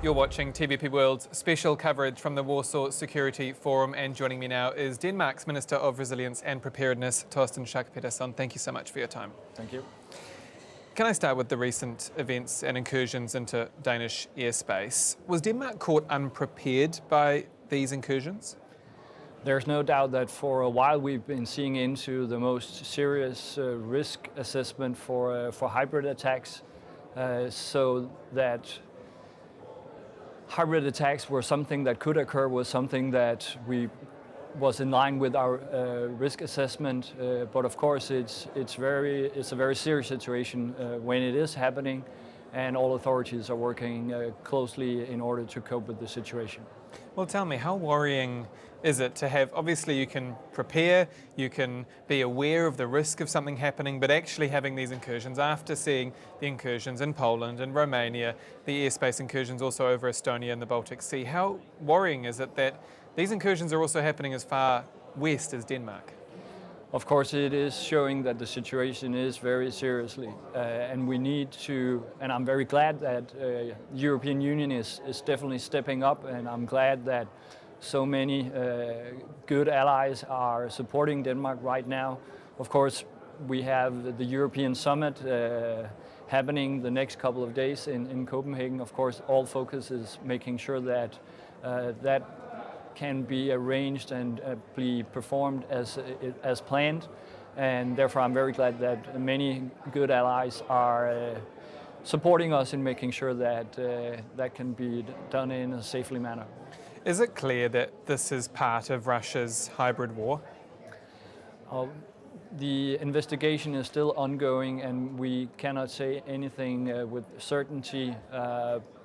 You're watching TVP World's special coverage from the Warsaw Security Forum, and joining me now is Denmark's Minister of Resilience and Preparedness, Torsten Schack Pedersen. Thank you so much for your time. Thank you. Can I start with the recent events and incursions into Danish airspace? Was Denmark caught unprepared by these incursions? There's no doubt that for a while we've been seeing into the most serious risk assessment for hybrid attacks, so that hybrid attacks were something that could occur, was something that was in line with our risk assessment. But of course, it's a very serious situation when it is happening, and all authorities are working closely in order to cope with the situation. Well, tell me, how worrying is it to have, obviously you can prepare, you can be aware of the risk of something happening, but actually having these incursions, after seeing the incursions in Poland and Romania, the airspace incursions also over Estonia and the Baltic Sea, how worrying is it that these incursions are also happening as far west as Denmark? Of course, it is showing that the situation is very seriously, and we need to, and I'm very glad that the European Union is definitely stepping up, and I'm glad that so many good allies are supporting Denmark right now. Of course, we have the European Summit happening the next couple of days in Copenhagen. Of course, all focus is making sure that that can be arranged and be performed as planned, and therefore I'm very glad that many good allies are supporting us in making sure that that can be done in a safely manner. Is it clear that this is part of Russia's hybrid war? The investigation is still ongoing, and we cannot say anything with certainty,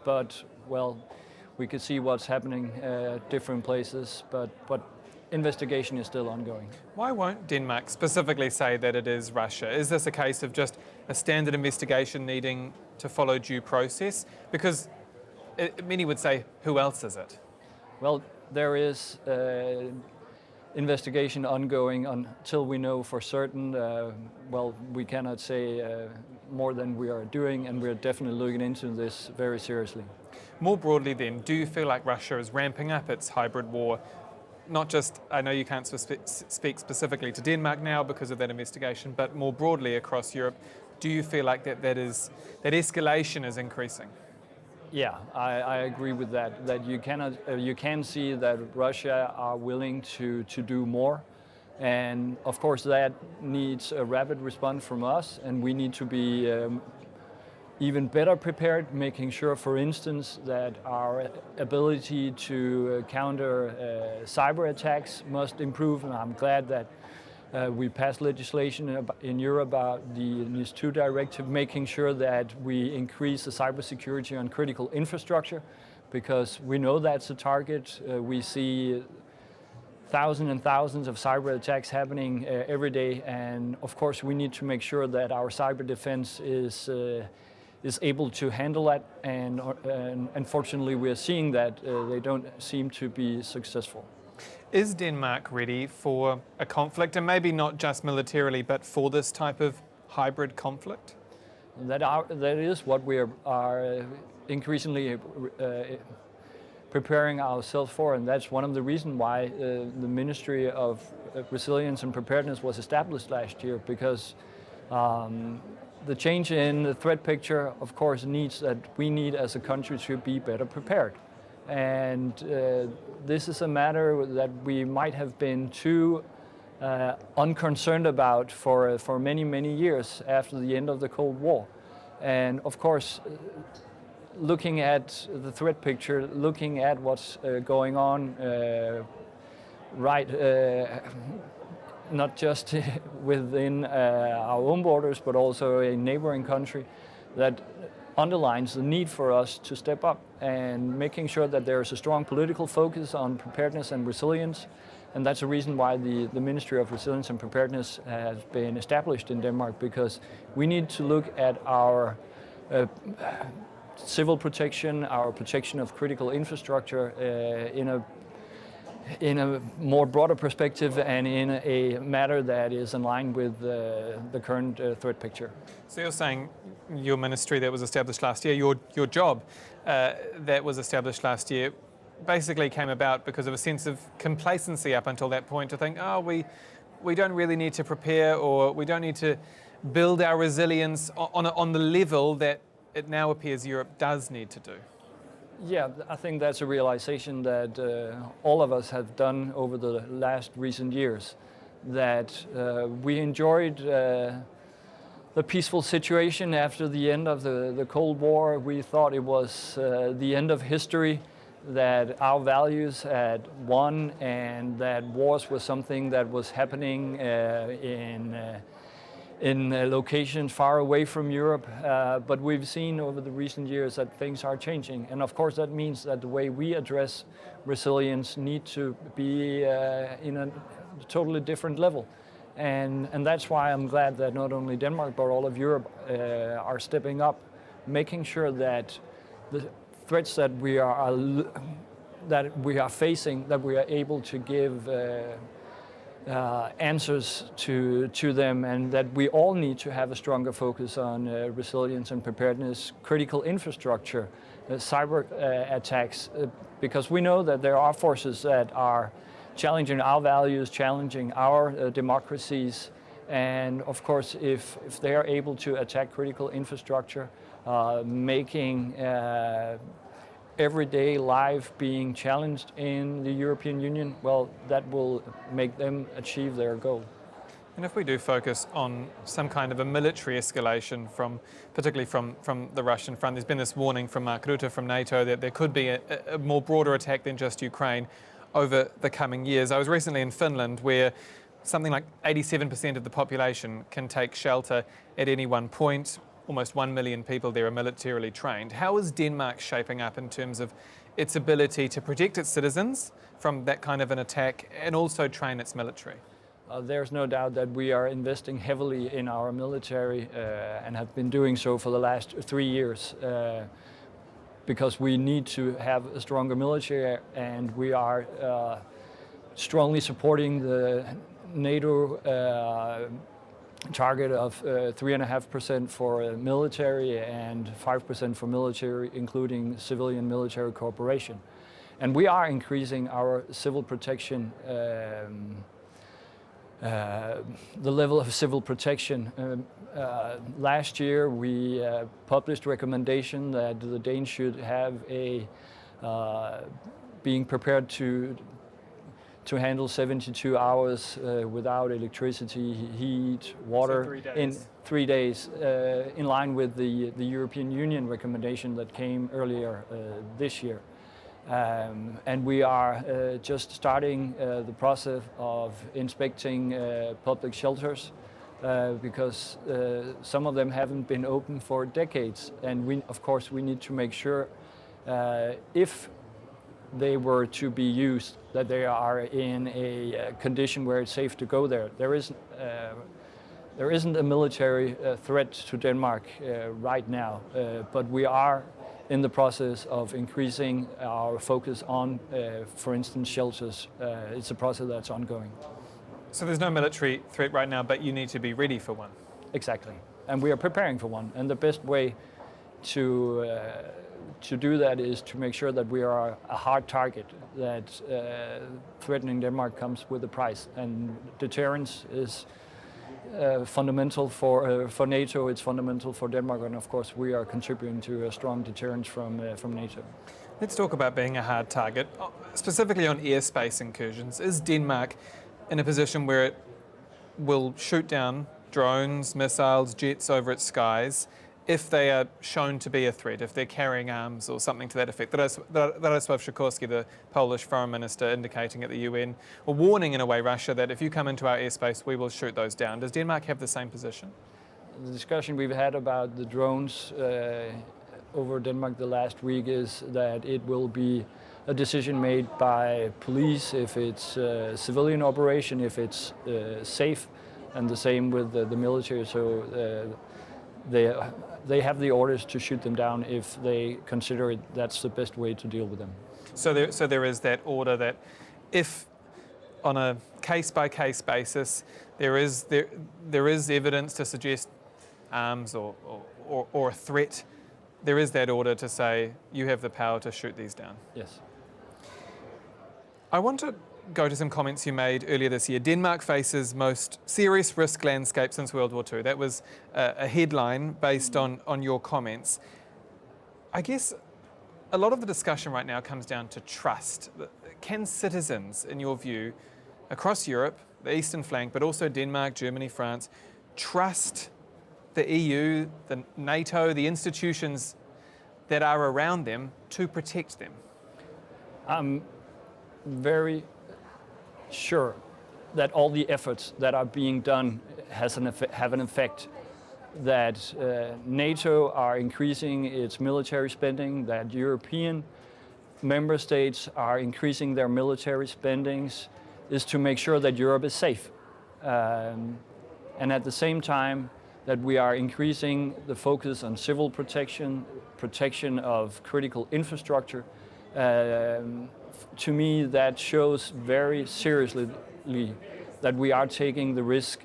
but well, we could see what's happening at different places, but investigation is still ongoing. Why won't Denmark specifically say that it is Russia? Is this a case of just a standard investigation needing to follow due process? Because many would say, who else is it? Well, there is investigation ongoing until we know for certain. Well, we cannot say more than we are doing, and we're definitely looking into this very seriously. More broadly then, do you feel like Russia is ramping up its hybrid war? Not just, I know you can't speak specifically to Denmark now because of that investigation, but more broadly across Europe, do you feel like that escalation is increasing? Yeah, I agree with that. That you can see that Russia are willing to do more, and of course that needs a rapid response from us, and we need to be even better prepared, making sure, for instance, that our ability to counter cyber attacks must improve. And I'm glad that we passed legislation in Europe about the NIS2 directive, making sure that we increase the cybersecurity on critical infrastructure, because we know that's a target. We see thousands and thousands of cyber attacks happening every day, and of course we need to make sure that our cyber defense is able to handle that, and unfortunately we are seeing that they don't seem to be successful. Is Denmark ready for a conflict, and maybe not just militarily, but for this type of hybrid conflict? That is what we are increasingly preparing ourselves for, and that's one of the reasons why the Ministry of Resilience and Preparedness was established last year, because the change in the threat picture, of course, needs that we need as a country to be better prepared. And this is a matter that we might have been too unconcerned about for many, many years after the end of the Cold War. And of course, looking at the threat picture, looking at what's going on not just within our own borders, but also a neighboring country, that underlines the need for us to step up and making sure that there is a strong political focus on preparedness and resilience. And that's the reason why the Ministry of Resilience and Preparedness has been established in Denmark, because we need to look at our civil protection, our protection of critical infrastructure in a more broader perspective, and in a matter that is in line with the current threat picture. So you're saying your ministry that was established last year, your job that was established last year, basically came about because of a sense of complacency up until that point to think, oh, we don't really need to prepare, or we don't need to build our resilience on the level that it now appears Europe does need to do. Yeah, I think that's a realization that all of us have done over the last recent years, that we enjoyed the peaceful situation after the end of the Cold War. We thought it was the end of history, that our values had won, and that wars was something that was happening in locations far away from Europe. But we've seen over the recent years that things are changing. And of course that means that the way we address resilience need to be in a totally different level. And that's why I'm glad that not only Denmark but all of Europe are stepping up, making sure that the threats that we are facing, that we are able to give answers to them, and that we all need to have a stronger focus on resilience and preparedness, critical infrastructure, cyber attacks, because we know that there are forces that are challenging our values, challenging our democracies, and of course if they are able to attack critical infrastructure, making everyday life being challenged in the European Union, well, that will make them achieve their goal. And if we do focus on some kind of a military escalation, particularly from the Russian front, there's been this warning from Mark Rutte from NATO that there could be a more broader attack than just Ukraine over the coming years. I was recently in Finland, where something like 87% of the population can take shelter at any one point. Almost 1 million people there are militarily trained. How is Denmark shaping up in terms of its ability to protect its citizens from that kind of an attack and also train its military? There's no doubt that we are investing heavily in our military and have been doing so for the last 3 years because we need to have a stronger military, and we are strongly supporting the NATO target of 3.5% for military and 5% for military, including civilian military cooperation. And we are increasing our civil protection, the level of civil protection. Last year we published recommendation that the Danes should have being prepared to handle 72 hours without electricity, heat, water, so 3 days. in 3 days, in line with the European Union recommendation that came earlier this year. And we are just starting the process of inspecting public shelters because some of them haven't been open for decades, and of course we need to make sure if they were to be used, that they are in a condition where it's safe to go there. There isn't a military threat to Denmark right now, but we are in the process of increasing our focus on, for instance, shelters. It's a process that's ongoing. So there's no military threat right now, but you need to be ready for one. Exactly, and we are preparing for one. And the best way to do that is to make sure that we are a hard target, that threatening Denmark comes with a price. And deterrence is fundamental for NATO, it's fundamental for Denmark, and of course we are contributing to a strong deterrence from NATO. Let's talk about being a hard target, specifically on airspace incursions. Is Denmark in a position where it will shoot down drones, missiles, jets over its skies if they are shown to be a threat, if they're carrying arms or something to that effect? Radosław Sikorski, the Polish foreign minister, indicating at the UN, or warning in a way Russia that if you come into our airspace, we will shoot those down. Does Denmark have the same position? The discussion we've had about the drones over Denmark the last week is that it will be a decision made by police if it's a civilian operation, if it's safe, and the same with the military. So they have the orders to shoot them down if they consider that's the best way to deal with them. So there is that order that if on a case-by-case basis there is evidence to suggest arms or a threat, there is that order to say you have the power to shoot these down. Yes. I want to go to some comments you made earlier this year. Denmark faces most serious risk landscape since World War II. That was a headline based on your comments. I guess a lot of the discussion right now comes down to trust. Can citizens, in your view, across Europe, the eastern flank, but also Denmark, Germany, France, trust the EU, the NATO, the institutions that are around them to protect them? I'm very sure that all the efforts that are being done have an effect, that NATO are increasing its military spending, that European member states are increasing their military spendings, is to make sure that Europe is safe. And at the same time, that we are increasing the focus on civil protection of critical infrastructure. To me, that shows very seriously that we are taking the risk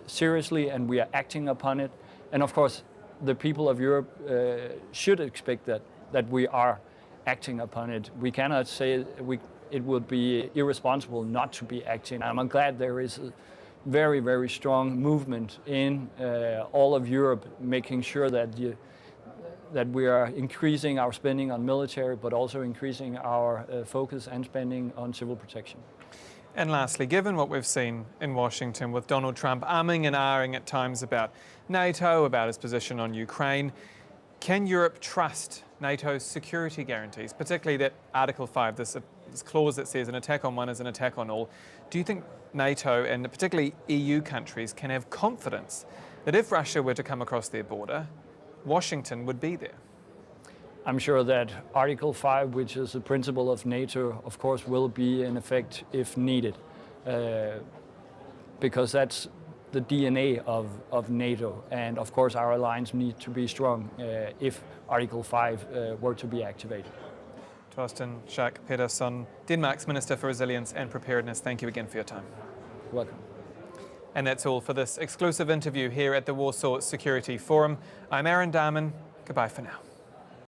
seriously and we are acting upon it. And of course, the people of Europe should expect that we are acting upon it. We cannot say it would be irresponsible not to be acting. I'm glad there is a very, very strong movement in all of Europe, making sure that we are increasing our spending on military, but also increasing our focus and spending on civil protection. And lastly, given what we've seen in Washington with Donald Trump umming and ahhing at times about NATO, about his position on Ukraine, can Europe trust NATO's security guarantees, particularly that Article 5, this clause that says an attack on one is an attack on all? Do you think NATO and particularly EU countries can have confidence that if Russia were to come across their border, Washington would be there? I'm sure that Article 5, which is a principle of NATO, of course, will be in effect if needed, because that's the DNA of NATO. And of course, our alliance needs to be strong if Article 5 were to be activated. Torsten Schack Pedersen, Denmark's Minister for Resilience and Preparedness, thank you again for your time. Welcome. And that's all for this exclusive interview here at the Warsaw Security Forum. I'm Dahmen. Goodbye for now.